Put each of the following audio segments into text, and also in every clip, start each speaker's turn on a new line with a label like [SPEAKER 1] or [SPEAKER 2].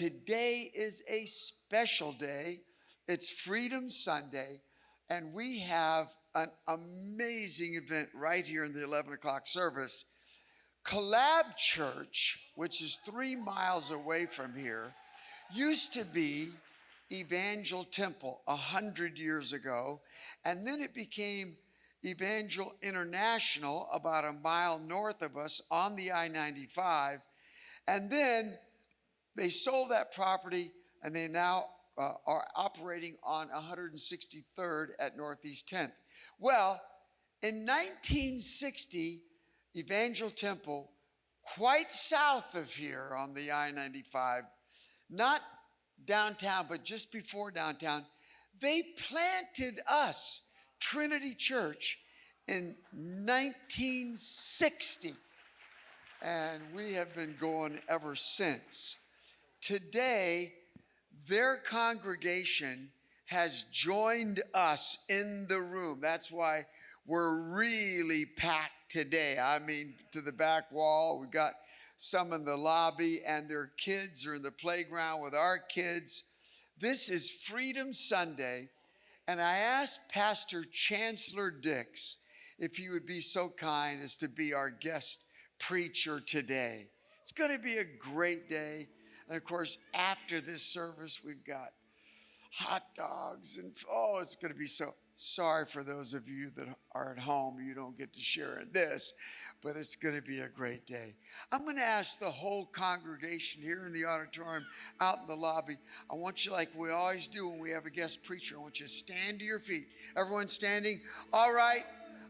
[SPEAKER 1] Today is a special day. It's Freedom Sunday, and we have an amazing event right here in the 11 o'clock service. Collab.Church, which is 3 miles away from here, used to be Evangel Temple 100 years ago, and then it became Evangel International about a mile north of us on the I-95, and then they sold that property, and they now are operating on 163rd at Northeast 10th. Well, in 1960, Evangel Temple, quite south of here on the I-95, not downtown, but just before downtown, they planted us, Trinity Church, in 1960. And we have been going ever since. Today, their congregation has joined us in the room. That's why we're really packed today. I mean, to the back wall, we've got some in the lobby, and their kids are in the playground with our kids. This is Freedom Sunday, and I asked Pastor Chancellor Dix if he would be so kind as to be our guest preacher today. It's going to be a great day. And of course, after this service, we've got hot dogs, and it's going to be so. Sorry for those of you that are at home, you don't get to share in this, but it's going to be a great day. I'm going to ask the whole congregation here in the auditorium, out in the lobby, I want you, like we always do when we have a guest preacher, I want you to stand to your feet. Everyone standing? All right,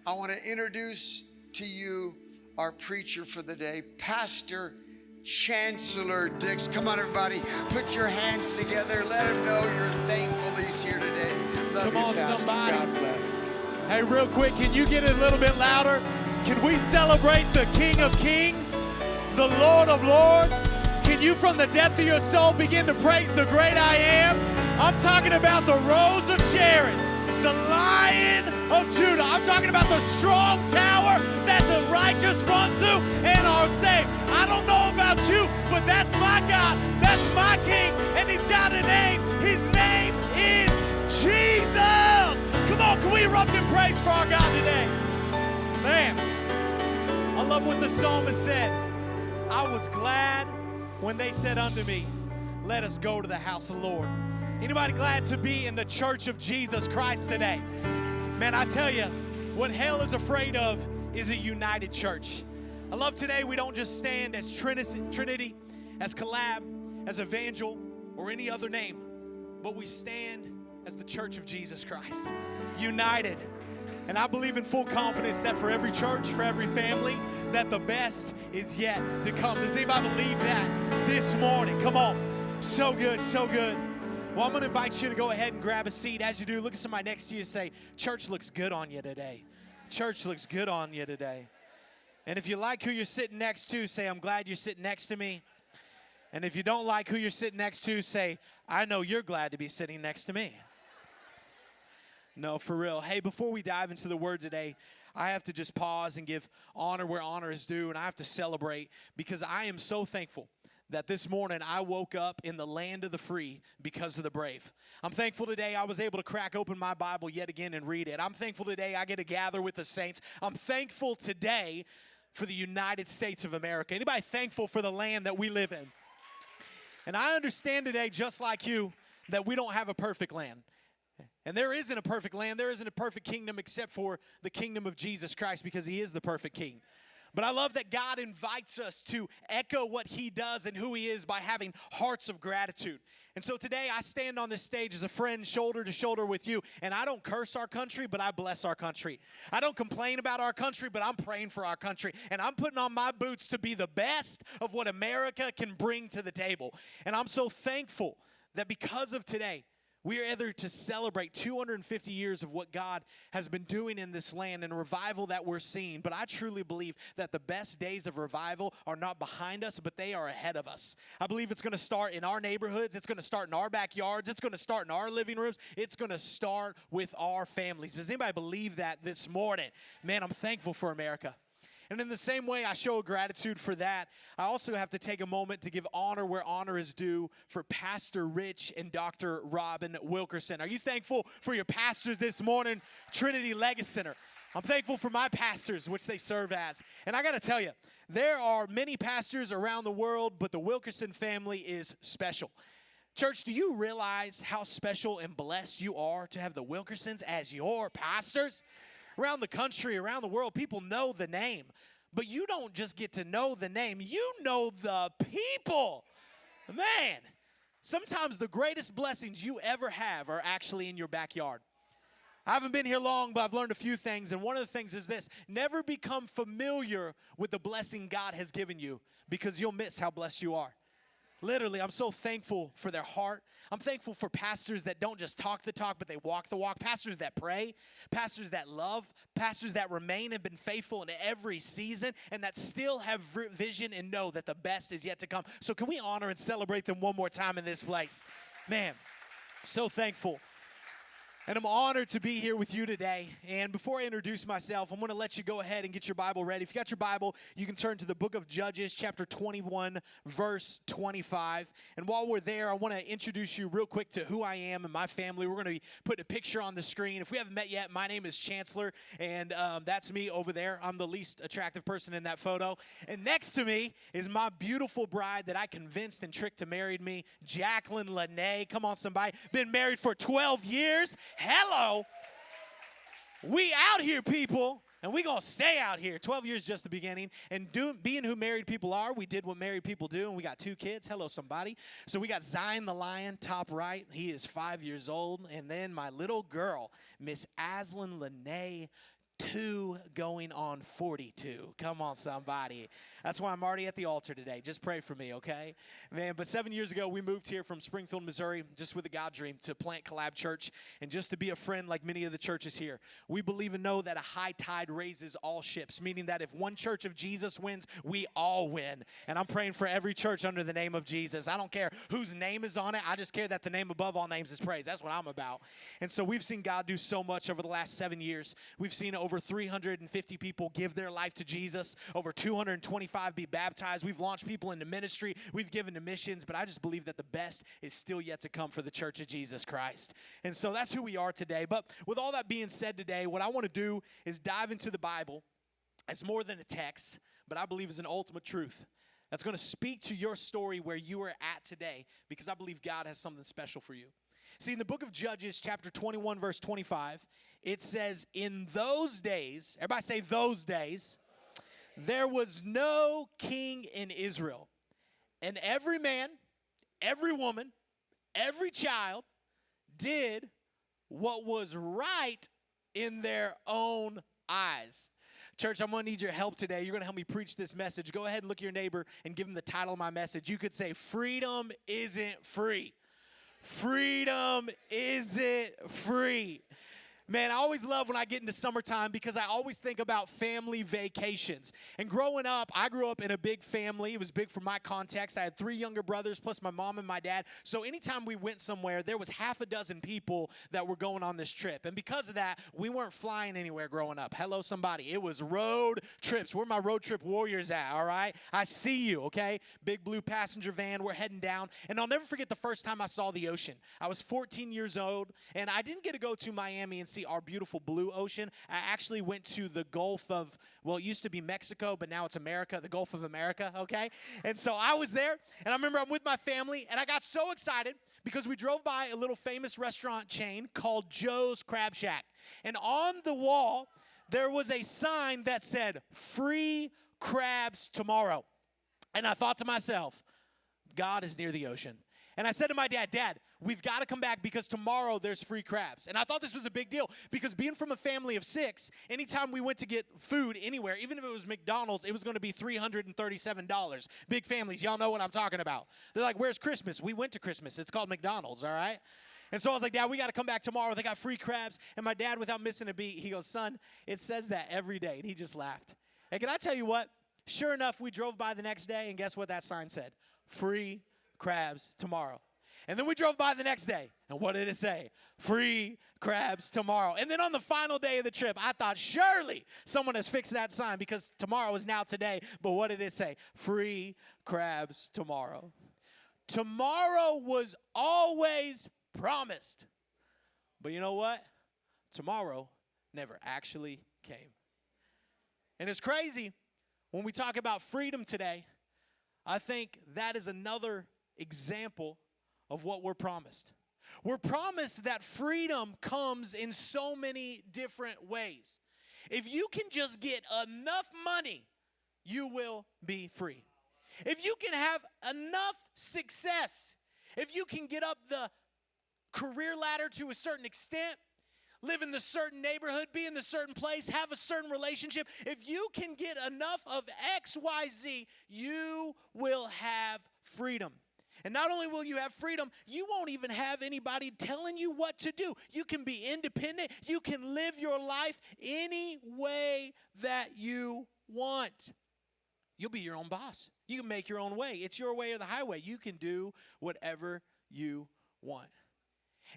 [SPEAKER 1] I want to introduce to you our preacher for the day, Pastor Chancellor Dix. Come on, everybody, put your hands together. Let him know you're thankful he's here today. Love
[SPEAKER 2] Come
[SPEAKER 1] you,
[SPEAKER 2] on,
[SPEAKER 1] Pastor.
[SPEAKER 2] somebody.
[SPEAKER 1] God bless.
[SPEAKER 2] Hey, real quick, can you get it a little bit louder? Can we celebrate the King of Kings, the Lord of Lords? Can you, from the depth of your soul, begin to praise the great I am? I'm talking about the Rose of Sharon, the Lion of Judah. I'm talking about the strong tower that the righteous run to and are saved. I don't know about you, but that's my God. That's my King, and he's got a name. His name is Jesus. Come on, can we erupt in praise for our God today? Man, I love what the psalmist said. I was glad when they said unto me, let us go to the house of the Lord. Anybody glad to be in the church of Jesus Christ today? Man, I tell you, what hell is afraid of is a united church. I love today we don't just stand as Trinity, as Collab, as Evangel, or any other name, but we stand as the church of Jesus Christ, united. And I believe in full confidence that for every church, for every family, that the best is yet to come. Does anybody believe that this morning? Come on. So good, so good. Well, I'm going to invite you to go ahead and grab a seat. As you do, look at somebody next to you and say, church looks good on you today. Church looks good on you today. And if you like who you're sitting next to, say, I'm glad you're sitting next to me. And if you don't like who you're sitting next to, say, I know you're glad to be sitting next to me. No, for real. Hey, before we dive into the word today, I have to just pause and give honor where honor is due, and I have to celebrate because I am so thankful that this morning I woke up in the land of the free because of the brave. I'm thankful today I was able to crack open my Bible yet again and read it. I'm thankful today I get to gather with the saints. I'm thankful today for the United States of America. Anybody thankful for the land that we live in? And I understand today, just like you, that we don't have a perfect land. And there isn't a perfect land. There isn't a perfect kingdom except for the kingdom of Jesus Christ because he is the perfect king. But I love that God invites us to echo what he does and who he is by having hearts of gratitude. And so today I stand on this stage as a friend, shoulder to shoulder with you. And I don't curse our country, but I bless our country. I don't complain about our country, but I'm praying for our country. And I'm putting on my boots to be the best of what America can bring to the table. And I'm so thankful that because of today, we are able to celebrate 250 years of what God has been doing in this land and revival that we're seeing. But I truly believe that the best days of revival are not behind us, but they are ahead of us. I believe it's going to start in our neighborhoods. It's going to start in our backyards. It's going to start in our living rooms. It's going to start with our families. Does anybody believe that this morning? Man, I'm thankful for America. And in the same way I show gratitude for that, I also have to take a moment to give honor where honor is due for Pastor Rich and Dr. Robin Wilkerson. Are you thankful for your pastors this morning, Trinity Legacy Center? I'm thankful for my pastors, which they serve as. And I got to tell you, there are many pastors around the world, but the Wilkerson family is special. Church, do you realize how special and blessed you are to have the Wilkersons as your pastors? Around the country, around the world, people know the name. But you don't just get to know the name. You know the people. Man, sometimes the greatest blessings you ever have are actually in your backyard. I haven't been here long, but I've learned a few things, and one of the things is this: never become familiar with the blessing God has given you, because you'll miss how blessed you are. Literally, I'm so thankful for their heart. I'm thankful for pastors that don't just talk the talk, but they walk the walk. Pastors that pray, pastors that love, pastors that remain and been faithful in every season, and that still have vision and know that the best is yet to come. So can we honor and celebrate them one more time in this place? Man, so thankful. And I'm honored to be here with you today. And before I introduce myself, I'm going to let you go ahead and get your Bible ready. If you got your Bible, you can turn to the book of Judges, chapter 21, verse 25. And while we're there, I want to introduce you real quick to who I am and my family. We're going to be putting a picture on the screen. If we haven't met yet, my name is Chancellor, and that's me over there. I'm the least attractive person in that photo. And next to me is my beautiful bride that I convinced and tricked to marry me, Jacqueline Lene. Come on, somebody. Been married for 12 years. Hello. We out here, people, and we going to stay out here. 12 years just the beginning. And being who married people are, we did what married people do, and we got 2 kids. Hello, somebody. So we got Zion the Lion, top right. He is 5 years old. And then my little girl, Miss Aslan Lene, 2 going on 42. Come on, somebody. That's why I'm already at the altar today. Just pray for me, okay? Man, but 7 years ago, we moved here from Springfield, Missouri, just with a God dream to plant Collab.Church and just to be a friend like many of the churches here. We believe and know that a high tide raises all ships, meaning that if one church of Jesus wins, we all win. And I'm praying for every church under the name of Jesus. I don't care whose name is on it. I just care that the name above all names is praised. That's what I'm about. And so we've seen God do so much over the last 7 years. We've seen over 350 people give their life to Jesus, over 225 be baptized. We've launched people into ministry. We've given to missions, but I just believe that the best is still yet to come for the Church of Jesus Christ. And so that's who we are today. But with all that being said today, what I want to do is dive into the Bible. It's more than a text, but I believe is an ultimate truth that's going to speak to your story where you are at today, because I believe God has something special for you. See, in the book of Judges, chapter 21, verse 25, it says, in those days, everybody say those days, there was no king in Israel. And every man, every woman, every child did what was right in their own eyes. Church, I'm going to need your help today. You're going to help me preach this message. Go ahead and look at your neighbor and give him the title of my message. You could say, freedom isn't free. Freedom isn't free. Man, I always love when I get into summertime because I always think about family vacations. And growing up, I grew up in a big family. It was big for my context. I had 3 younger brothers plus my mom and my dad. So anytime we went somewhere, there was half a dozen people that were going on this trip. And because of that, we weren't flying anywhere growing up. Hello, somebody. It was road trips. Where my road trip warriors at, all right? I see you, okay? Big blue passenger van. We're heading down. And I'll never forget the first time I saw the ocean. I was 14 years old, and I didn't get to go to Miami and see our beautiful blue ocean. I actually went to the Gulf of, well, it used to be Mexico, but now it's America, the Gulf of America, okay? And so I was there, and I remember I'm with my family, and I got so excited because we drove by a little famous restaurant chain called Joe's Crab Shack. And on the wall, there was a sign that said, free crabs tomorrow. And I thought to myself, God is near the ocean. And I said to my dad, Dad, we've got to come back because tomorrow there's free crabs. And I thought this was a big deal because being from a family of 6, anytime we went to get food anywhere, even if it was McDonald's, it was going to be $337. Big families, y'all know what I'm talking about. They're like, where's Christmas? We went to Christmas. It's called McDonald's, all right? And so I was like, Dad, we got to come back tomorrow. They got free crabs. And my dad, without missing a beat, he goes, son, it says that every day. And he just laughed. And can I tell you what? Sure enough, we drove by the next day, and guess what that sign said? Free crabs tomorrow. And then we drove by the next day. And what did it say? Free crabs tomorrow. And then on the final day of the trip, I thought, surely someone has fixed that sign because tomorrow is now today. But what did it say? Free crabs tomorrow. Tomorrow was always promised. But you know what? Tomorrow never actually came. And it's crazy when we talk about freedom today. I think that is another example of what we're promised. We're promised that freedom comes in so many different ways. If you can just get enough money, you will be free. If you can have enough success, if you can get up the career ladder to a certain extent, live in the certain neighborhood, be in the certain place, have a certain relationship, if you can get enough of X, Y, Z, you will have freedom. And not only will you have freedom, you won't even have anybody telling you what to do. You can be independent. You can live your life any way that you want. You'll be your own boss. You can make your own way. It's your way or the highway. You can do whatever you want.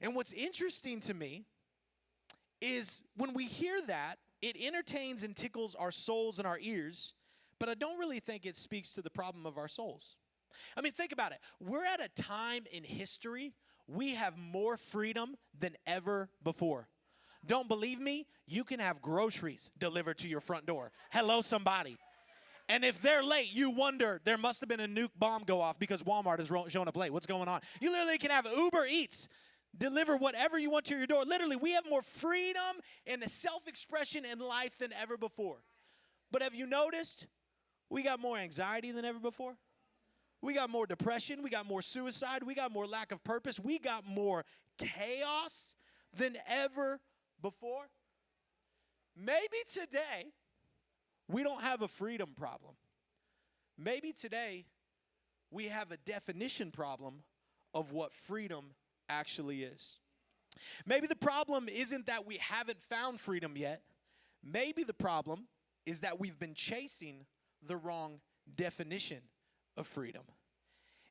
[SPEAKER 2] And what's interesting to me is when we hear that, it entertains and tickles our souls and our ears, but I don't really think it speaks to the problem of our souls. I mean, think about it. We're at a time in history, we have more freedom than ever before. Don't believe me? You can have groceries delivered to your front door. Hello, somebody. And if they're late, you wonder, there must have been a nuke bomb go off because Walmart is showing up late. What's going on? You literally can have Uber Eats deliver whatever you want to your door. Literally, we have more freedom and self-expression in life than ever before. But have you noticed we got more anxiety than ever before? We got more depression. We got more suicide. We got more lack of purpose. We got more chaos than ever before. Maybe today we don't have a freedom problem. Maybe today we have a definition problem of what freedom actually is. Maybe the problem isn't that we haven't found freedom yet. Maybe the problem is that we've been chasing the wrong definition of freedom.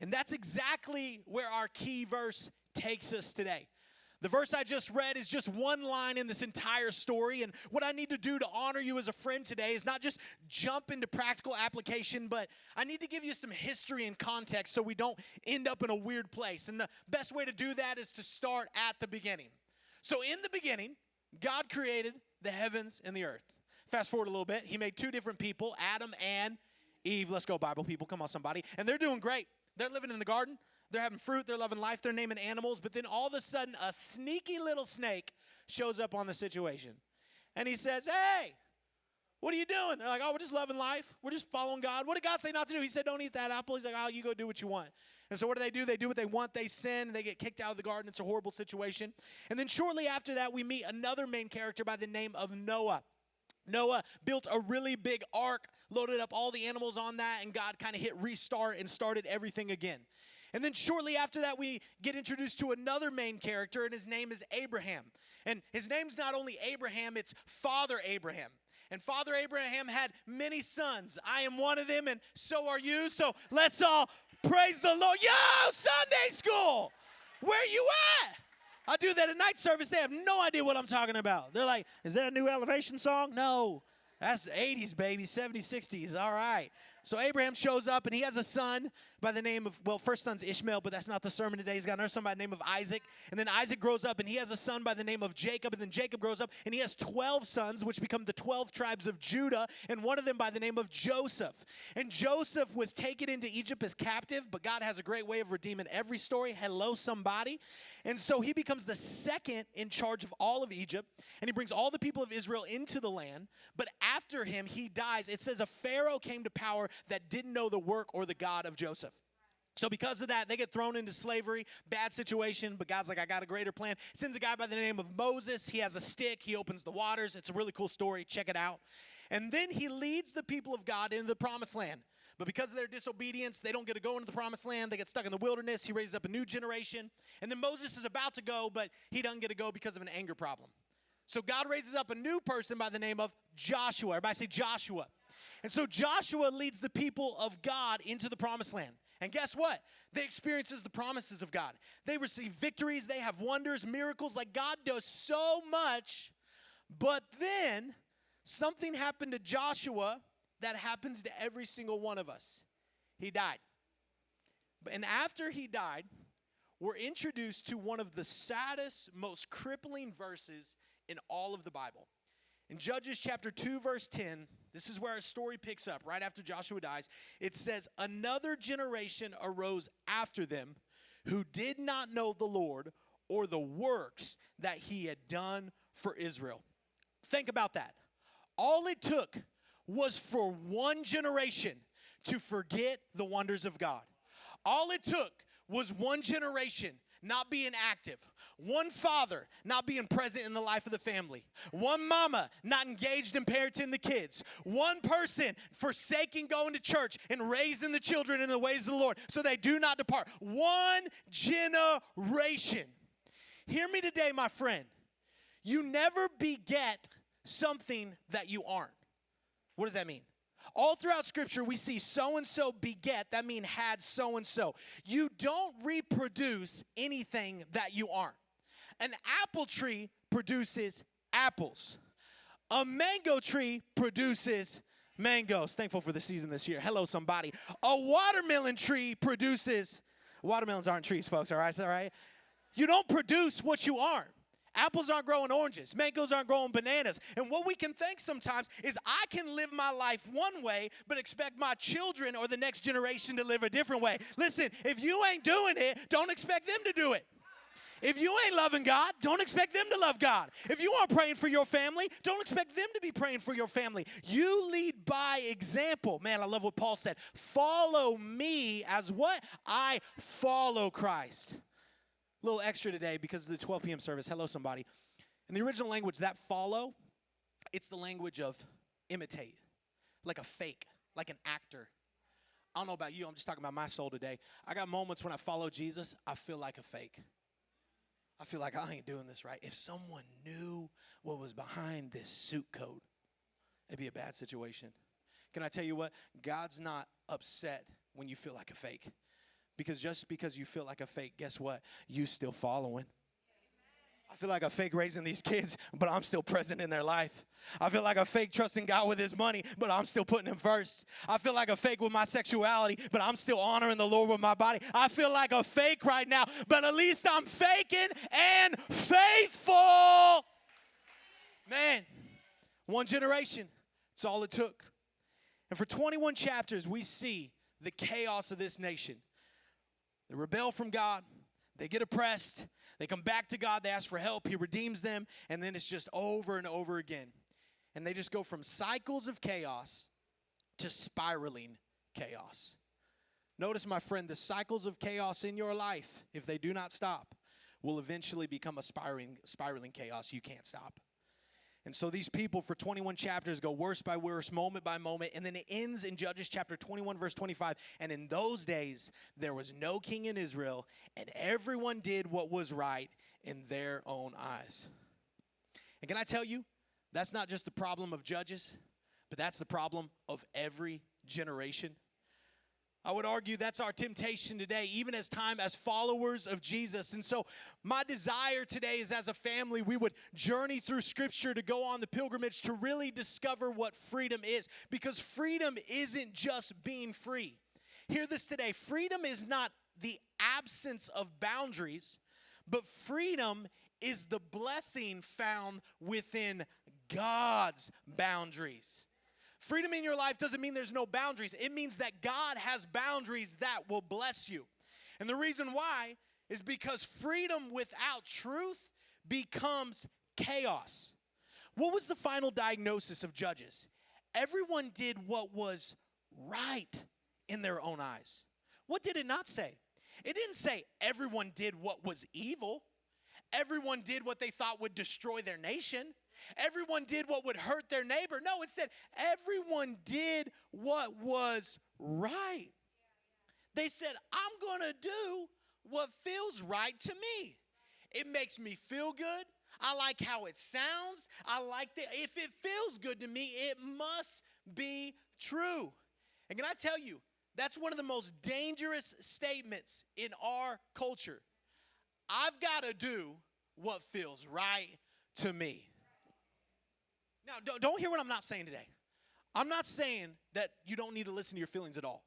[SPEAKER 2] And that's exactly where our key verse takes us today. The verse I just read is just one line in this entire story, and what I need to do to honor you as a friend today is not just jump into practical application, but I need to give you some history and context so we don't end up in a weird place. And the best way to do that is to start at the beginning. So in the beginning, God created the heavens and the earth. Fast forward a little bit, he made two different people, Adam and Eve. Let's go, Bible people. Come on, somebody. And they're doing great. They're living in the garden. They're having fruit. They're loving life. They're naming animals. But then all of a sudden, a sneaky little snake shows up on the situation. And he says, hey, what are you doing? They're like, oh, we're just loving life. We're just following God. What did God say not to do? He said, don't eat that apple. He's like, oh, you go do what you want. And so what do? They do what they want. They sin. And they get kicked out of the garden. It's a horrible situation. And then shortly after that, we meet another main character by the name of Noah. Noah built a really big ark, loaded up all the animals on that, and God kind of hit restart and started everything again. And then shortly after that, we get introduced to another main character, and his name is Abraham. And his name's not only Abraham, it's Father Abraham. And Father Abraham had many sons. I am one of them, and so are you. So let's all praise the Lord. Yo, Sunday school, where you at? I do that at night service. They have no idea what I'm talking about. They're like, is that a new Elevation song? No. That's the 80s, baby, 70s, 60s. All right. So Abraham shows up, and he has a son by the name of, well, first son's Ishmael, but that's not the sermon today. He's got another son by the name of Isaac. And then Isaac grows up, and he has a son by the name of Jacob. And then Jacob grows up, and he has 12 sons, which become the 12 tribes of Judah, and one of them by the name of Joseph. And Joseph was taken into Egypt as captive, but God has a great way of redeeming every story. Hello, somebody. And so he becomes the second in charge of all of Egypt, and he brings all the people of Israel into the land. But after him, he dies. It says a Pharaoh came to power that didn't know the work or the God of Joseph. So because of that, they get thrown into slavery, bad situation, but God's like, I got a greater plan. Sends a guy by the name of Moses. He has a stick. He opens the waters. It's a really cool story. Check it out. And then he leads the people of God into the promised land. But because of their disobedience, they don't get to go into the promised land. They get stuck in the wilderness. He raises up a new generation. And then Moses is about to go, but he doesn't get to go because of an anger problem. So God raises up a new person by the name of Joshua. Everybody say Joshua. And so Joshua leads the people of God into the promised land. And guess what? They experiences the promises of God. They receive victories. They have wonders, miracles. Like God does so much. But then something happened to Joshua that happens to every single one of us. He died. And after he died, we're introduced to one of the saddest, most crippling verses in all of the Bible. In Judges chapter 2, verse 10, this is where our story picks up, right after Joshua dies. It says, another generation arose after them who did not know the Lord or the works that he had done for Israel. Think about that. All it took was for one generation to forget the wonders of God. All it took was one generation not being active, one father not being present in the life of the family, one mama not engaged in parenting the kids, one person forsaking going to church and raising the children in the ways of the Lord so they do not depart. One generation. Hear me today, my friend. You never beget something that you aren't. What does that mean? All throughout Scripture, we see so-and-so beget. That means had so-and-so. You don't reproduce anything that you aren't. An apple tree produces apples. A mango tree produces mangoes. Thankful for the season this year. Hello, somebody. A watermelon tree produces, watermelons aren't trees, folks, all right? All right? You don't produce what you aren't. Apples aren't growing oranges. Mangoes aren't growing bananas. And what we can think sometimes is I can live my life one way, but expect my children or the next generation to live a different way. Listen, if you ain't doing it, don't expect them to do it. If you ain't loving God, don't expect them to love God. If you aren't praying for your family, don't expect them to be praying for your family. You lead by example. Man, I love what Paul said. Follow me as what? I follow Christ. A little extra today because of the 12 p.m. service. Hello, somebody. In the original language, that follow, it's the language of imitate, like a fake, like an actor. I don't know about you. I'm just talking about my soul today. I got moments when I follow Jesus, I feel like a fake. I feel like I ain't doing this right. If someone knew what was behind this suit coat, it'd be a bad situation. Can I tell you what? God's not upset when you feel like a fake. Because just because you feel like a fake, guess what? You still following. I feel like a fake raising these kids, but I'm still present in their life. I feel like a fake trusting God with his money, but I'm still putting him first. I feel like a fake with my sexuality, but I'm still honoring the Lord with my body. I feel like a fake right now, but at least I'm faking and faithful. Man, one generation, it's all it took. And for 21 chapters, we see the chaos of this nation. They rebel from God. They get oppressed. They come back to God. They ask for help. He redeems them. And then it's just over and over again. And they just go from cycles of chaos to spiraling chaos. Notice, my friend, the cycles of chaos in your life, if they do not stop, will eventually become a spiraling chaos you can't stop. And so these people for 21 chapters go worse by worse, moment by moment, and then it ends in Judges chapter 21, verse 25. And in those days, there was no king in Israel, and everyone did what was right in their own eyes. And can I tell you, that's not just the problem of Judges, but that's the problem of every generation. I would argue that's our temptation today, even as followers of Jesus. And so my desire today is as a family, we would journey through Scripture to go on the pilgrimage to really discover what freedom is. Because freedom isn't just being free. Hear this today. Freedom is not the absence of boundaries, but freedom is the blessing found within God's boundaries. Freedom in your life doesn't mean there's no boundaries. It means that God has boundaries that will bless you. And the reason why is because freedom without truth becomes chaos. What was the final diagnosis of Judges? Everyone did what was right in their own eyes. What did it not say? It didn't say everyone did what was evil. Everyone did what they thought would destroy their nation. Everyone did what would hurt their neighbor. No, it said everyone did what was right. They said, I'm going to do what feels right to me. It makes me feel good. I like how it sounds. I like that. If it feels good to me, it must be true. And can I tell you,
[SPEAKER 3] That's one of the most dangerous statements in our culture. I've got to do what feels right to me. Now, don't hear what I'm not saying today. I'm not saying that you don't need to listen to your feelings at all.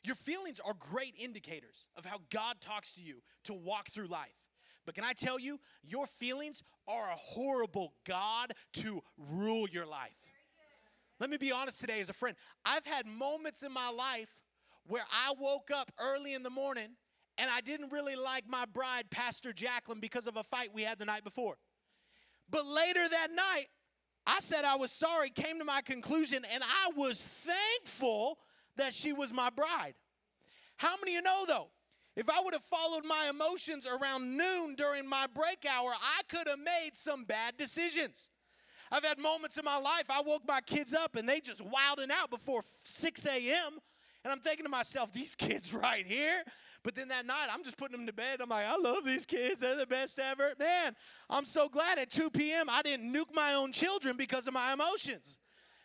[SPEAKER 3] Your feelings are great indicators of how God talks to you to walk through life. But can I tell you, your feelings are a horrible God to rule your life. Let me be honest today as a friend. I've had moments in my life where I woke up early in the morning and I didn't really like my bride, Pastor Jacqueline, because of a fight we had the night before. But later that night, I said I was sorry, came to my conclusion, and I was thankful that she was my bride. How many of you know, though, if I would have followed my emotions around noon during my break hour, I could have made some bad decisions. I've had moments in my life, I woke my kids up, and they just wilding out before 6 a.m., and I'm thinking to myself, these kids right here. But then that night, I'm just putting them to bed. I'm like, I love these kids. They're the best ever. Man, I'm so glad at 2 p.m. I didn't nuke my own children because of my emotions.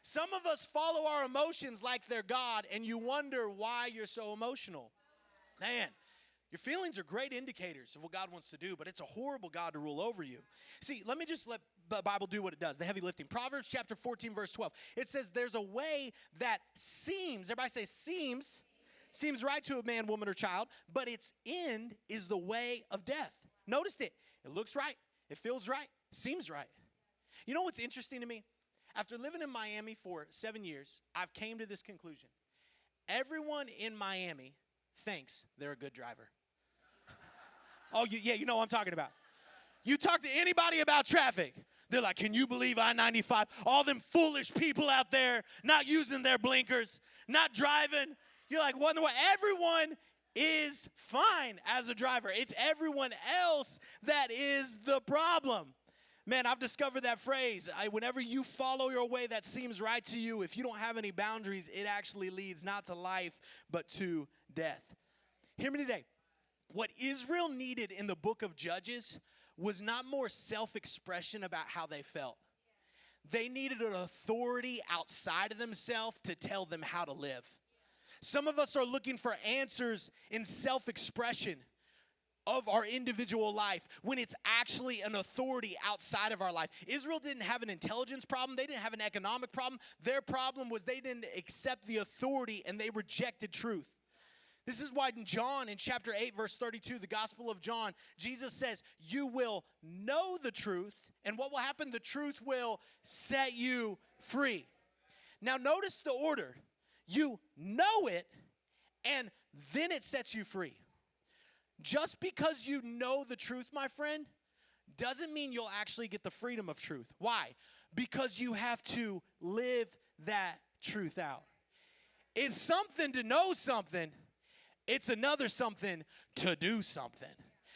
[SPEAKER 3] Some of us follow our emotions like they're God, and you wonder why you're so emotional. Man, your feelings are great indicators of what God wants to do, but it's a horrible God to rule over you. See, let me just let the Bible do what it does, the heavy lifting. Proverbs chapter 14, verse 12. It says there's a way that seems, everybody say seems right to a man, woman, or child, but its end is the way of death. Noticed it. It looks right. It feels right. Seems right. You know what's interesting to me? After living in Miami for 7 years, I've came to this conclusion. Everyone in Miami thinks they're a good driver. Oh, you know what I'm talking about. You talk to anybody about traffic, they're like, can you believe I-95? All them foolish people out there not using their blinkers, not driving. You're like, what in the world? Everyone is fine as a driver. It's everyone else that is the problem. Man, I've discovered that phrase. Whenever you follow your way that seems right to you, if you don't have any boundaries, it actually leads not to life, but to death. Hear me today. What Israel needed in the book of Judges was not more self-expression about how they felt. They needed an authority outside of themselves to tell them how to live. Some of us are looking for answers in self-expression of our individual life when it's actually an authority outside of our life. Israel didn't have an intelligence problem. They didn't have an economic problem. Their problem was they didn't accept the authority and they rejected truth. This is why in John, in chapter 8, verse 32, the Gospel of John, Jesus says, you will know the truth, and what will happen? The truth will set you free. Now notice the order. You know it, and then it sets you free. Just because you know the truth, my friend, doesn't mean you'll actually get the freedom of truth. Why? Because you have to live that truth out. It's something to know something. It's another something to do something.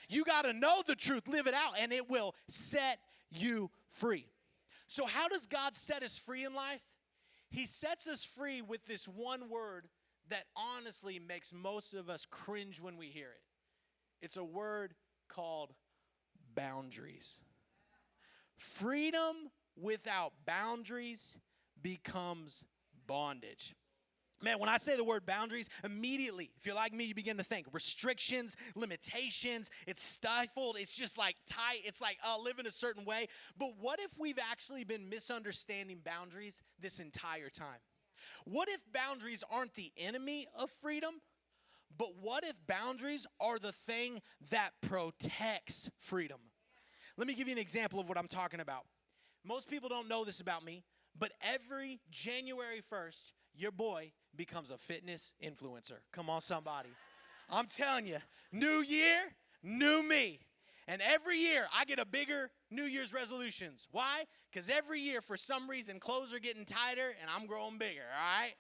[SPEAKER 3] You got to know the truth, live it out, and it will set you free. So how does God set us free in life? He sets us free with this one word that honestly makes most of us cringe when we hear it. It's a word called boundaries. Freedom without boundaries becomes bondage. Man, when I say the word boundaries, immediately, if you're like me, you begin to think restrictions, limitations, it's stifled, it's just like tight, it's like live in a certain way. But what if we've actually been misunderstanding boundaries this entire time? What if boundaries aren't the enemy of freedom? But what if boundaries are the thing that protects freedom? Let me give you an example of what I'm talking about. Most people don't know this about me, but every January 1st, your boy becomes a fitness influencer. Come on, somebody. I'm telling you, new year, new me. And every year, I get a bigger New Year's resolutions. Why? Because every year, for some reason, clothes are getting tighter and I'm growing bigger, all right?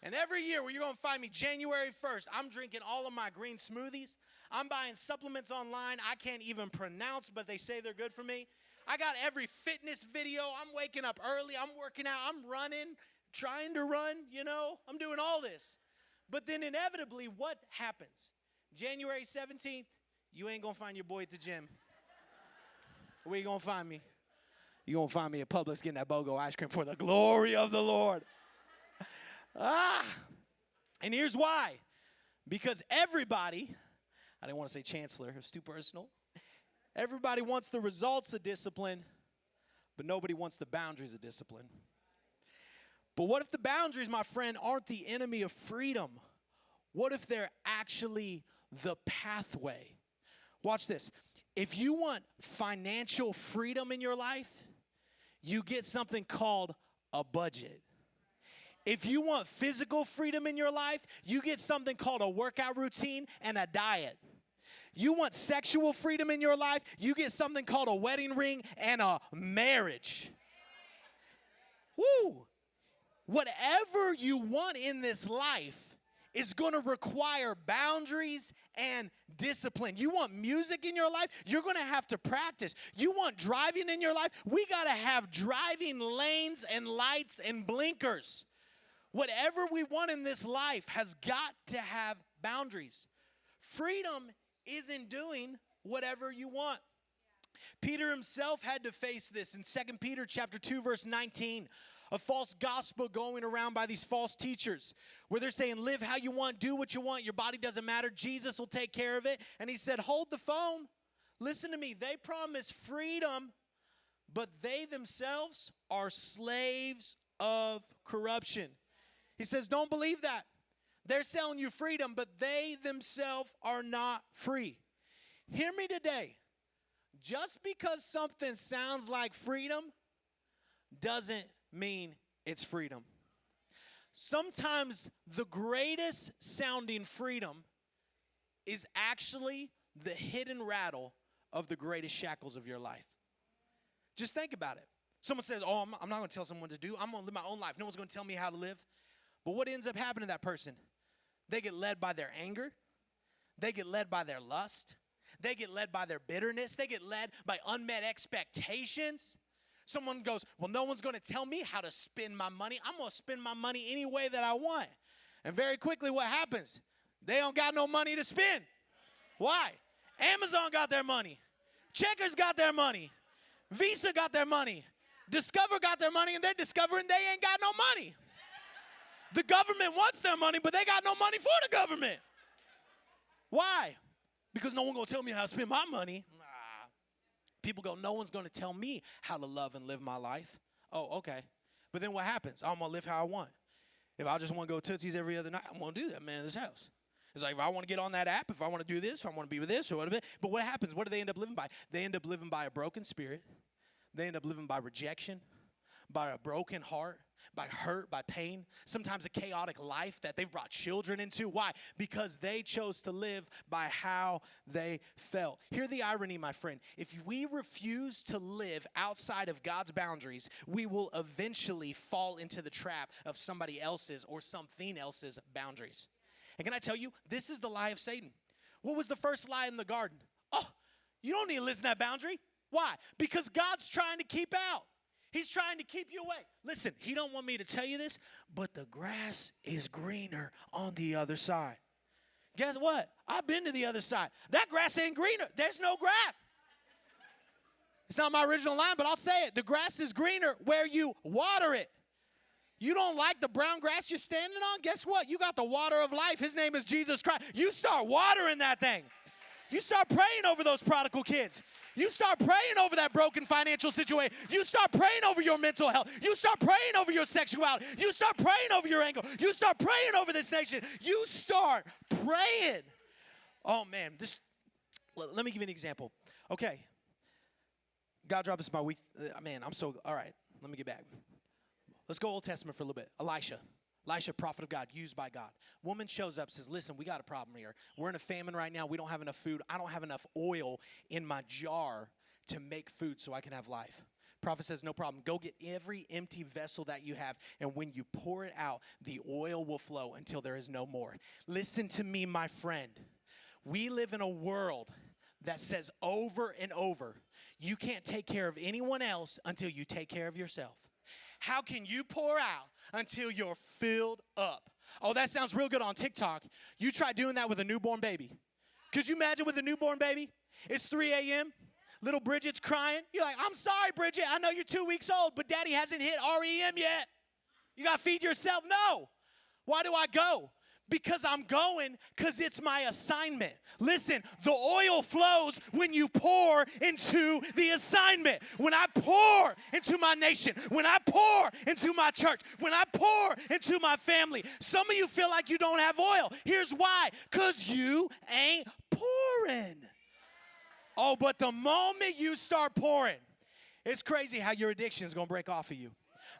[SPEAKER 3] And every year, where you're going to find me January 1st, I'm drinking all of my green smoothies. I'm buying supplements online I can't even pronounce, but they say they're good for me. I got every fitness video. I'm waking up early. I'm working out. I'm running, trying to run, I'm doing all this. But then inevitably, what happens? January 17th, you ain't going to find your boy at the gym. Where you going to find me? You going to find me at Publix getting that BOGO ice cream for the glory of the Lord. And here's why. Because everybody, I didn't want to say Chancellor, it's too personal. Everybody wants the results of discipline, but nobody wants the boundaries of discipline. But what if the boundaries, my friend, aren't the enemy of freedom? What if they're actually the pathway? Watch this. If you want financial freedom in your life, you get something called a budget. If you want physical freedom in your life, you get something called a workout routine and a diet. You want sexual freedom in your life, you get something called a wedding ring and a marriage. Woo! Whatever you want in this life is going to require boundaries and discipline. You want music in your life, you're going to have to practice. You want driving in your life, we got to have driving lanes and lights and blinkers. Whatever we want in this life has got to have boundaries. Freedom isn't doing whatever you want. Peter himself had to face this in 2 Peter chapter 2, verse 19. A false gospel going around by these false teachers where they're saying, live how you want, do what you want, your body doesn't matter, Jesus will take care of it. And he said, hold the phone. Listen to me. They promise freedom, but they themselves are slaves of corruption. He says, don't believe that. They're selling you freedom, but they themselves are not free. Hear me today. Just because something sounds like freedom doesn't mean it's freedom. Sometimes the greatest sounding freedom is actually the hidden rattle of the greatest shackles of your life. Just think about it. Someone says, oh, I'm not going to tell someone what to do. I'm going to live my own life. No one's going to tell me how to live. But what ends up happening to that person? They get led by their anger. They get led by their lust. They get led by their bitterness. They get led by unmet expectations. Someone goes, well, no one's going to tell me how to spend my money. I'm going to spend my money any way that I want. And very quickly what happens? They don't got no money to spend. Why? Amazon got their money. Checkers got their money. Visa got their money. Discover got their money, and they're discovering they ain't got no money. The government wants their money, but they got no money for the government. Why? Because no one's going to tell me how to spend my money. People go, no one's going to tell me how to love and live my life. Oh, okay. But then what happens? I'm going to live how I want. If I just want to go Tootsie's every other night, I'm going to do that, man, in this house. It's like if I want to get on that app, if I want to do this, if I want to be with this or whatever. But what happens? What do they end up living by? They end up living by a broken spirit. They end up living by rejection, by a broken heart, by hurt, by pain, sometimes a chaotic life that they've brought children into. Why? Because they chose to live by how they felt. Hear the irony, my friend. If we refuse to live outside of God's boundaries, we will eventually fall into the trap of somebody else's or something else's boundaries. And can I tell you, this is the lie of Satan. What was the first lie in the garden? Oh, you don't need to listen to that boundary. Why? Because God's trying to keep out. He's trying to keep you away. Listen, he don't want me to tell you this, but the grass is greener on the other side. Guess what? I've been to the other side. That grass ain't greener. There's no grass. It's not my original line, but I'll say it. The grass is greener where you water it. You don't like the brown grass you're standing on? Guess what? You got the water of life. His name is Jesus Christ. You start watering that thing. You start praying over those prodigal kids. You start praying over that broken financial situation. You start praying over your mental health. You start praying over your sexuality. You start praying over your anger. You start praying over this nation. You start praying. Oh, man. Let me give you an example. Okay. God dropped us by week. All right. Let me get back. Let's go Old Testament for a little bit. Elisha, prophet of God, used by God. Woman shows up, says, listen, we got a problem here. We're in a famine right now. We don't have enough food. I don't have enough oil in my jar to make food so I can have life. Prophet says, no problem. Go get every empty vessel that you have, and when you pour it out, the oil will flow until there is no more. Listen to me, my friend. We live in a world that says over and over, you can't take care of anyone else until you take care of yourself. How can you pour out until you're filled up? Oh, that sounds real good on TikTok. You try doing that with a newborn baby. Could you imagine with a newborn baby? It's 3 a.m. Little Bridget's crying. You're like, I'm sorry, Bridget. I know you're 2 weeks old, but daddy hasn't hit REM yet. You got to feed yourself. No. Why do I go? Because I'm going, because it's my assignment. Listen, the oil flows when you pour into the assignment. When I pour into my nation, when I pour into my church, when I pour into my family. Some of you feel like you don't have oil. Here's why. Because you ain't pouring. Oh, but the moment you start pouring, it's crazy how your addiction is going to break off of you.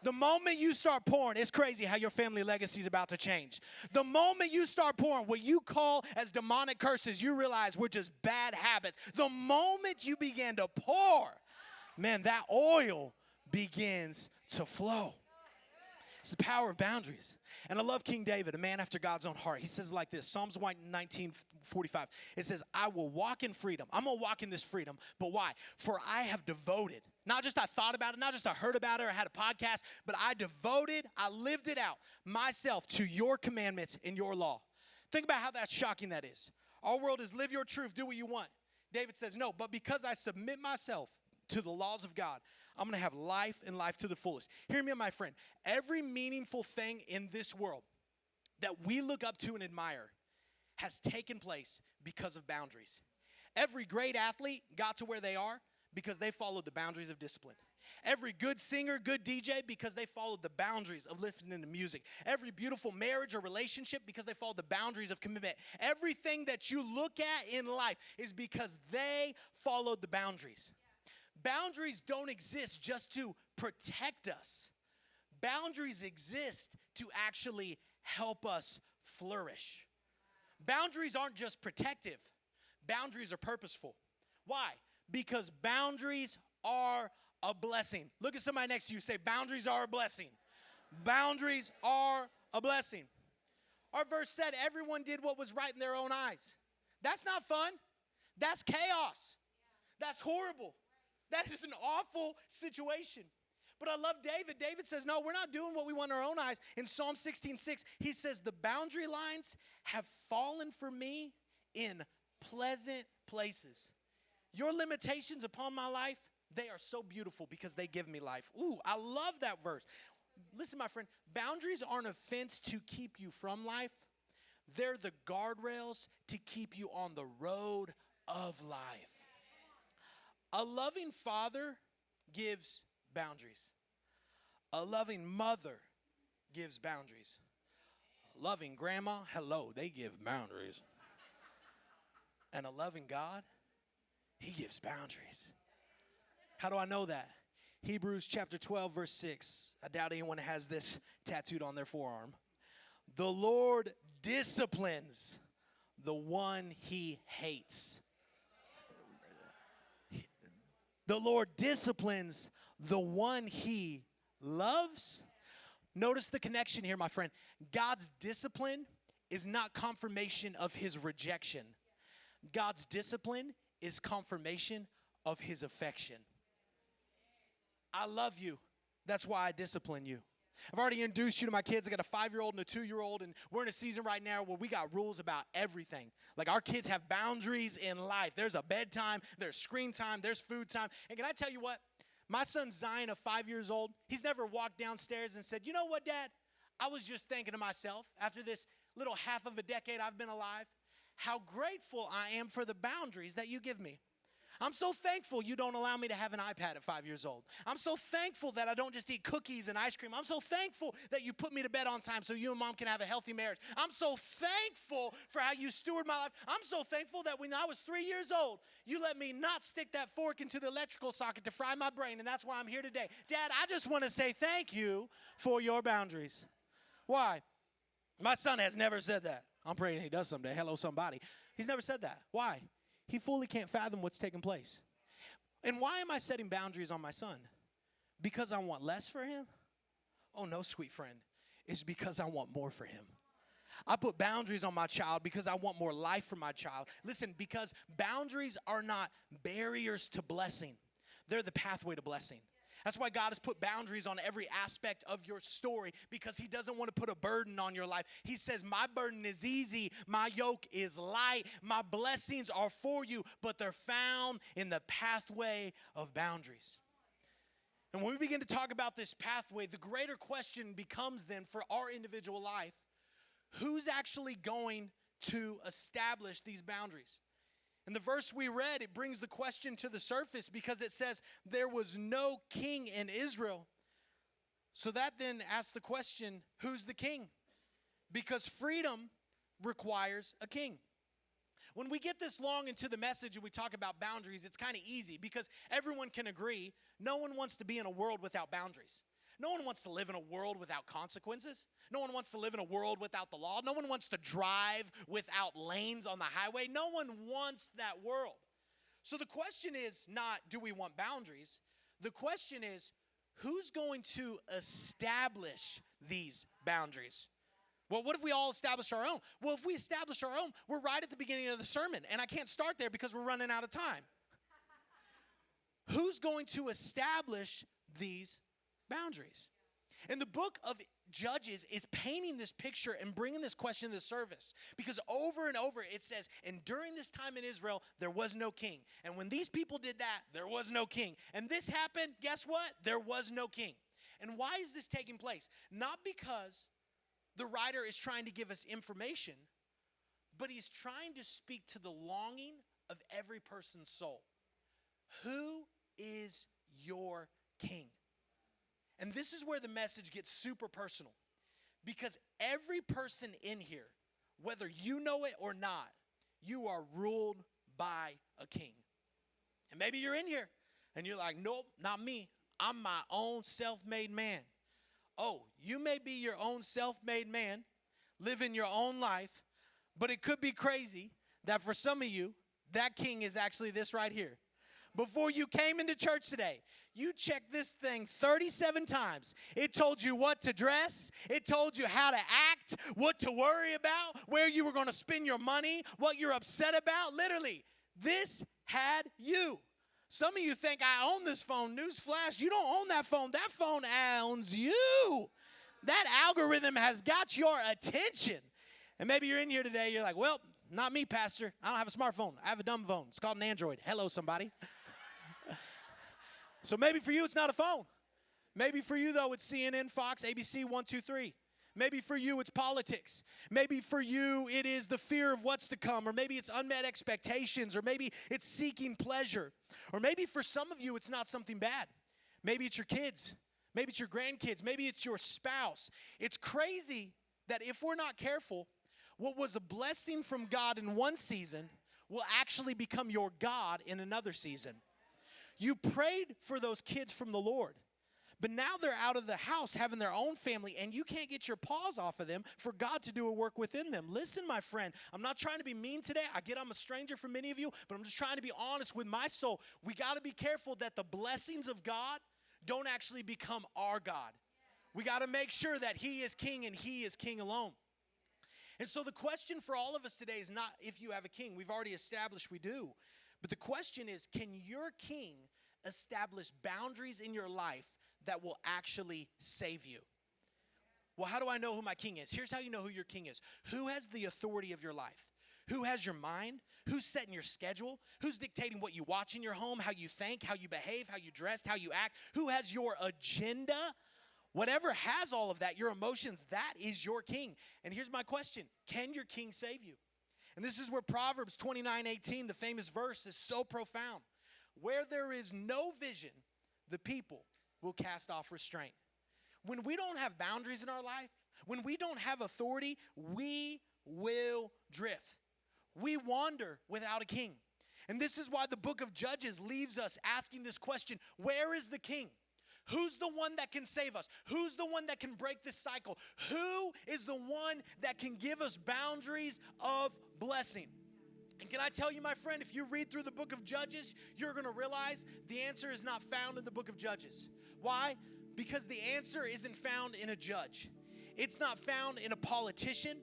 [SPEAKER 3] The moment you start pouring, it's crazy how your family legacy is about to change. The moment you start pouring, what you call as demonic curses, you realize were just bad habits. The moment you begin to pour, man, that oil begins to flow. It's the power of boundaries. And I love King David, a man after God's own heart. He says like this, Psalms 19:45. It says, I will walk in freedom. I'm going to walk in this freedom. But why? For I have devoted. Not just I thought about it, not just I heard about it or had a podcast, but I lived it out myself to your commandments and your law. Think about how that's shocking that is. Our world is live your truth, do what you want. David says, no, but because I submit myself to the laws of God, I'm going to have life and life to the fullest. Hear me, my friend. Every meaningful thing in this world that we look up to and admire has taken place because of boundaries. Every great athlete got to where they are because they followed the boundaries of discipline. Every good singer, good DJ, because they followed the boundaries of listening to music. Every beautiful marriage or relationship because they followed the boundaries of commitment. Everything that you look at in life is because they followed the boundaries. Boundaries don't exist just to protect us. Boundaries exist to actually help us flourish. Boundaries aren't just protective. Boundaries are purposeful. Why? Because boundaries are a blessing. Look at somebody next to you. Say, boundaries are a blessing. Boundaries are a blessing. Our verse said everyone did what was right in their own eyes. That's not fun. That's chaos. That's horrible. That is an awful situation. But I love David. David says, no, we're not doing what we want in our own eyes. In Psalm 16:6, he says, the boundary lines have fallen for me in pleasant places. Your limitations upon my life, they are so beautiful because they give me life. Ooh, I love that verse. Listen, my friend, boundaries aren't a fence to keep you from life. They're the guardrails to keep you on the road of life. A loving father gives boundaries. A loving mother gives boundaries. A loving grandma, hello, they give boundaries. And a loving God, he gives boundaries. How do I know that? Hebrews chapter 12, verse 6. I doubt anyone has this tattooed on their forearm. The Lord disciplines the one he hates. The Lord disciplines the one he loves. Notice the connection here, my friend. God's discipline is not confirmation of his rejection. God's discipline is confirmation of his affection. I love you. That's why I discipline you. I've already introduced you to my kids. I got a 5-year-old and a 2-year-old, and we're in a season right now where we got rules about everything. Like our kids have boundaries in life. There's a bedtime, there's screen time, there's food time. And can I tell you what? My son Zion, of 5 years old, he's never walked downstairs and said, you know what, Dad? I was just thinking to myself, after this little half of a decade I've been alive, how grateful I am for the boundaries that you give me. I'm so thankful you don't allow me to have an iPad at 5 years old. I'm so thankful that I don't just eat cookies and ice cream. I'm so thankful that you put me to bed on time so you and Mom can have a healthy marriage. I'm so thankful for how you steward my life. I'm so thankful that when I was 3 years old, you let me not stick that fork into the electrical socket to fry my brain, and that's why I'm here today. Dad, I just want to say thank you for your boundaries. Why? My son has never said that. I'm praying he does someday. Hello, somebody. He's never said that. Why? He fully can't fathom what's taking place. And why am I setting boundaries on my son? Because I want less for him? Oh, no, sweet friend. It's because I want more for him. I put boundaries on my child because I want more life for my child. Listen, because boundaries are not barriers to blessing. They're the pathway to blessing. That's why God has put boundaries on every aspect of your story, because he doesn't want to put a burden on your life. He says, my burden is easy, my yoke is light, my blessings are for you, but they're found in the pathway of boundaries. And when we begin to talk about this pathway, the greater question becomes then for our individual life, who's actually going to establish these boundaries? And the verse we read, it brings the question to the surface because it says there was no king in Israel. So that then asks the question, who's the king? Because freedom requires a king. When we get this long into the message and we talk about boundaries, it's kind of easy because everyone can agree no one wants to be in a world without boundaries. No one wants to live in a world without consequences. No one wants to live in a world without the law. No one wants to drive without lanes on the highway. No one wants that world. So the question is not, do we want boundaries? The question is, who's going to establish these boundaries? Well, what if we all establish our own? Well, if we establish our own, we're right at the beginning of the sermon, and I can't start there because we're running out of time. Who's going to establish these boundaries? And the book of Judges is painting this picture and bringing this question to the surface because over and over it says, and during this time in Israel, there was no king. And when these people did that, there was no king. And this happened, guess what? There was no king. And why is this taking place? Not because the writer is trying to give us information, but he's trying to speak to the longing of every person's soul. Who is your king? And this is where the message gets super personal because every person in here, whether you know it or not, you are ruled by a king. And maybe you're in here and you're like, nope, not me. I'm my own self-made man. Oh, you may be your own self-made man, living your own life, but it could be crazy that for some of you, that king is actually this right here. Before you came into church today, you checked this thing 37 times. It told you what to dress. It told you how to act, what to worry about, where you were going to spend your money, what you're upset about. Literally, this had you. Some of you think I own this phone. Newsflash, you don't own that phone. That phone owns you. That algorithm has got your attention. And maybe you're in here today, you're like, well, not me, Pastor. I don't have a smartphone. I have a dumb phone. It's called an Android. Hello, somebody. So maybe for you, it's not a phone. Maybe for you, though, it's CNN, Fox, ABC, 1, 2, 3. Maybe for you, it's politics. Maybe for you, it is the fear of what's to come. Or maybe it's unmet expectations. Or maybe it's seeking pleasure. Or maybe for some of you, it's not something bad. Maybe it's your kids. Maybe it's your grandkids. Maybe it's your spouse. It's crazy that if we're not careful, what was a blessing from God in one season will actually become your God in another season. You prayed for those kids from the Lord, but now they're out of the house having their own family, and you can't get your paws off of them for God to do a work within them. Listen, my friend, I'm not trying to be mean today. I get I'm a stranger for many of you, but I'm just trying to be honest with my soul. We got to be careful that the blessings of God don't actually become our God. We got to make sure that He is King and He is King alone. And so the question for all of us today is not if you have a king. We've already established we do. But the question is, can your king establish boundaries in your life that will actually save you? Well, how do I know who my king is? Here's how you know who your king is. Who has the authority of your life? Who has your mind? Who's setting your schedule? Who's dictating what you watch in your home, how you think, how you behave, how you dress, how you act? Who has your agenda? Whatever has all of that, your emotions, that is your king. And here's my question. Can your king save you? And this is where Proverbs 29:18, the famous verse, is so profound. Where there is no vision, the people will cast off restraint. When we don't have boundaries in our life, when we don't have authority, we will drift. We wander without a king. And this is why the book of Judges leaves us asking this question, where is the king? Who's the one that can save us? Who's the one that can break this cycle? Who is the one that can give us boundaries of blessing? And can I tell you, my friend, if you read through the book of Judges, you're going to realize the answer is not found in the book of Judges. Why? Because the answer isn't found in a judge. It's not found in a politician.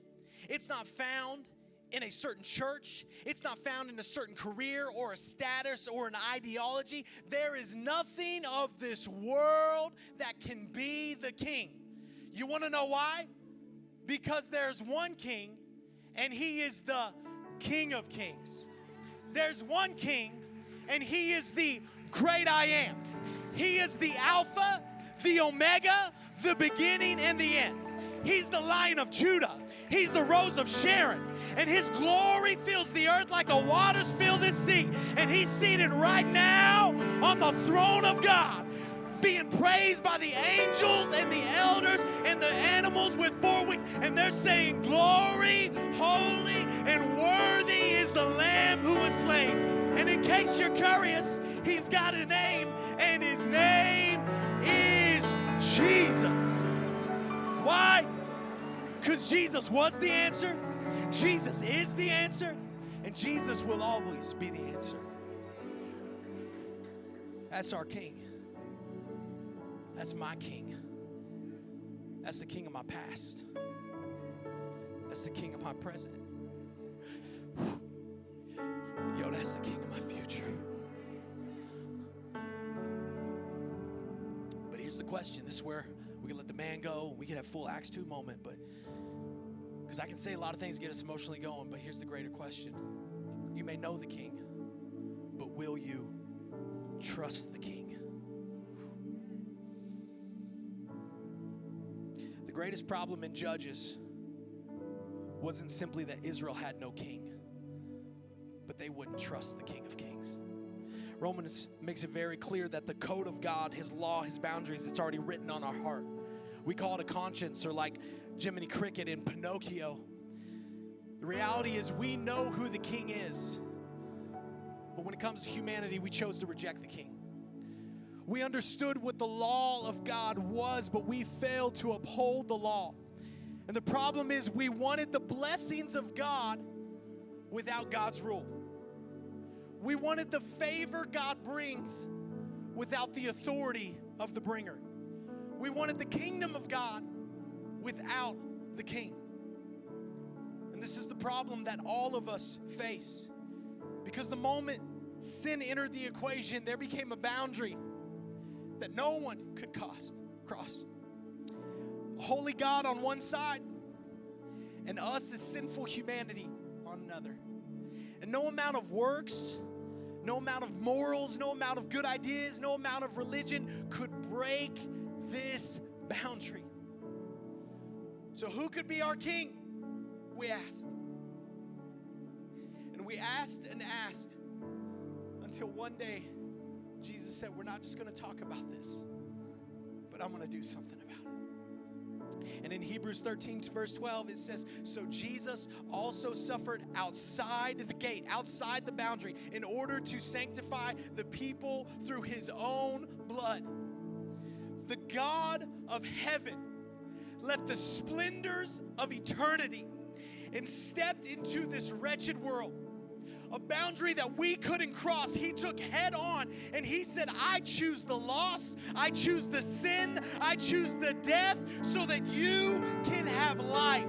[SPEAKER 3] It's not found in a certain church. It's not found in a certain career or a status or an ideology. There is nothing of this world that can be the king. You want to know why? Because there's one king, and He is the King of Kings. There's one king, and He is the great I am. He is the Alpha, the Omega, the beginning and the end. He's the Lion of Judah. He's the rose of Sharon, and his glory fills the earth like the waters fill this sea. And he's seated right now on the throne of God, being praised by the angels and the elders and the animals with 4 wings. And they're saying, glory, holy, and worthy is the Lamb who was slain. And in case you're curious, he's got a name, and his name is Jesus. Why? Because Jesus was the answer, Jesus is the answer, and Jesus will always be the answer. That's our King. That's my King. That's the King of my past. That's the King of my present. Yo, that's the King of my future. But here's the question. This is where we can let the man go. We can have full Acts 2 moment, but because I can say a lot of things get us emotionally going, but here's the greater question. You may know the King, but will you trust the King? The greatest problem in Judges wasn't simply that Israel had no king, but they wouldn't trust the King of Kings. Romans makes it very clear that the code of God, his law, his boundaries, it's already written on our heart. We call it a conscience, or like Jiminy Cricket in Pinocchio. The reality is we know who the King is, but when it comes to humanity, we chose to reject the King. We understood what the law of God was, but we failed to uphold the law. And the problem is we wanted the blessings of God without God's rule. We wanted the favor God brings without the authority of the bringer. We wanted the kingdom of God without the king. And this is the problem that all of us face. Because the moment sin entered the equation, there became a boundary that no one could cross. Holy God on one side, and us as sinful humanity on another. And no amount of works, no amount of morals, no amount of good ideas, no amount of religion could break this boundary. So who could be our king? We asked. And we asked and asked until one day Jesus said, we're not just going to talk about this, but I'm going to do something about it. And in Hebrews 13 verse 12 it says, so Jesus also suffered outside the gate, outside the boundary, in order to sanctify the people through his own blood. The God of heaven left the splendors of eternity and stepped into this wretched world. A boundary that we couldn't cross, he took head on, and he said, I choose the loss, I choose the sin, I choose the death, so that you can have life.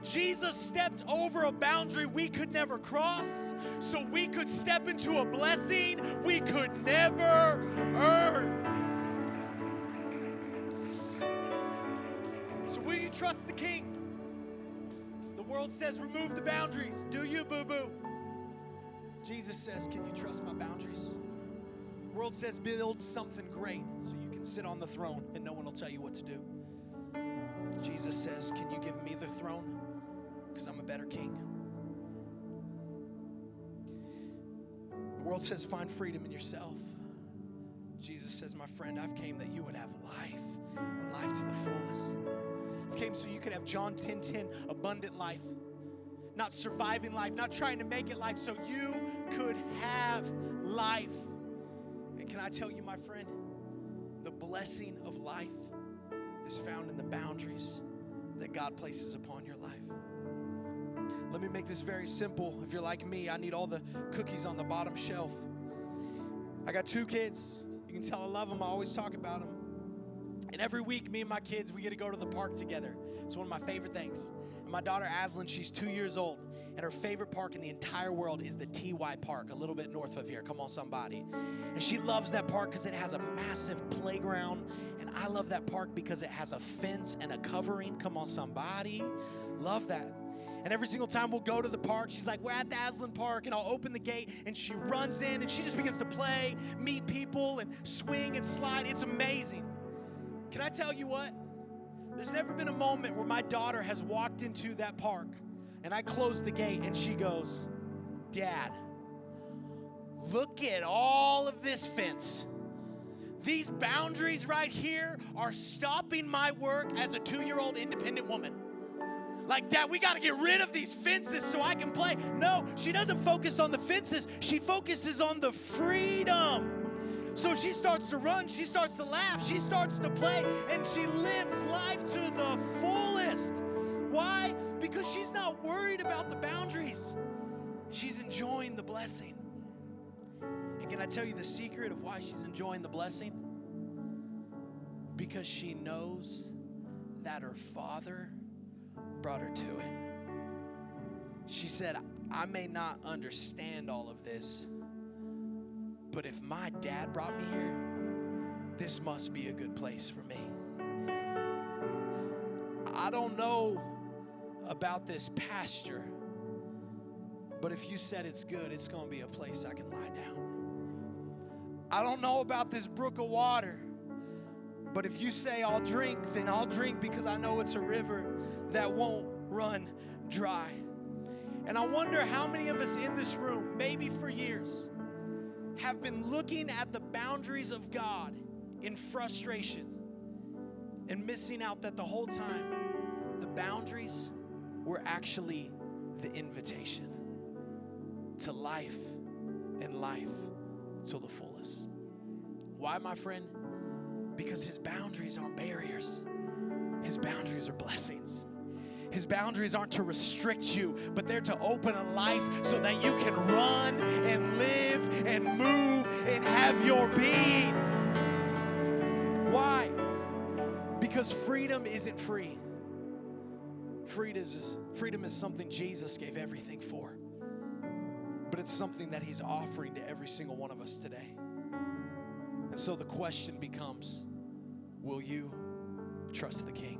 [SPEAKER 3] Jesus stepped over a boundary we could never cross, so we could step into a blessing we could never earn. So will you trust the King? The world says remove the boundaries. Do you, boo-boo? Jesus says, can you trust my boundaries? The world says build something great so you can sit on the throne and no one will tell you what to do. Jesus says, can you give me the throne? Because I'm a better king. The world says find freedom in yourself. Jesus says, my friend, I've came that you would have life, and life to the fullest. I've came so you could have John 10:10, abundant life. Not surviving life, not trying to make it life, so you could have life. And can I tell you, my friend, the blessing of life is found in the boundaries that God places upon your life. Let me make this very simple. If you're like me, I need all the cookies on the bottom shelf. I got 2 kids. You can tell I love them. I always talk about them. And every week, me and my kids, we get to go to the park together. It's one of my favorite things. And my daughter, Aslan, she's 2 years old. And her favorite park in the entire world is the TY Park, a little bit north of here. Come on, somebody. And she loves that park because it has a massive playground. And I love that park because it has a fence and a covering. Come on, somebody. Love that. And every single time we'll go to the park, she's like, we're at the Aslan Park, and I'll open the gate, and she runs in, and she just begins to play, meet people, and swing and slide. It's amazing. Can I tell you what? There's never been a moment where my daughter has walked into that park and I close the gate and she goes, Dad, look at all of this fence. These boundaries right here are stopping my work as a 2-year-old independent woman. Like, Dad, we got to get rid of these fences so I can play. No, she doesn't focus on the fences. She focuses on the freedom. So she starts to run, she starts to laugh, she starts to play, and she lives life to the fullest. Why? Because she's not worried about the boundaries. She's enjoying the blessing. And can I tell you the secret of why she's enjoying the blessing? Because she knows that her Father brought her to it. She said, I may not understand all of this, but if my dad brought me here, this must be a good place for me. I don't know about this pasture, but if you said it's good, it's going to be a place I can lie down. I don't know about this brook of water, but if you say I'll drink, then I'll drink because I know it's a river that won't run dry. And I wonder how many of us in this room, maybe for years, have been looking at the boundaries of God in frustration and missing out that the whole time the boundaries were actually the invitation to life and life to the fullest. Why, my friend? Because his boundaries aren't barriers. His boundaries are blessings. His boundaries aren't to restrict you, but they're to open a life so that you can run and live and move and have your being. Why? Because freedom isn't free. Freedom is something Jesus gave everything for. But it's something that he's offering to every single one of us today. And so the question becomes, will you trust the King?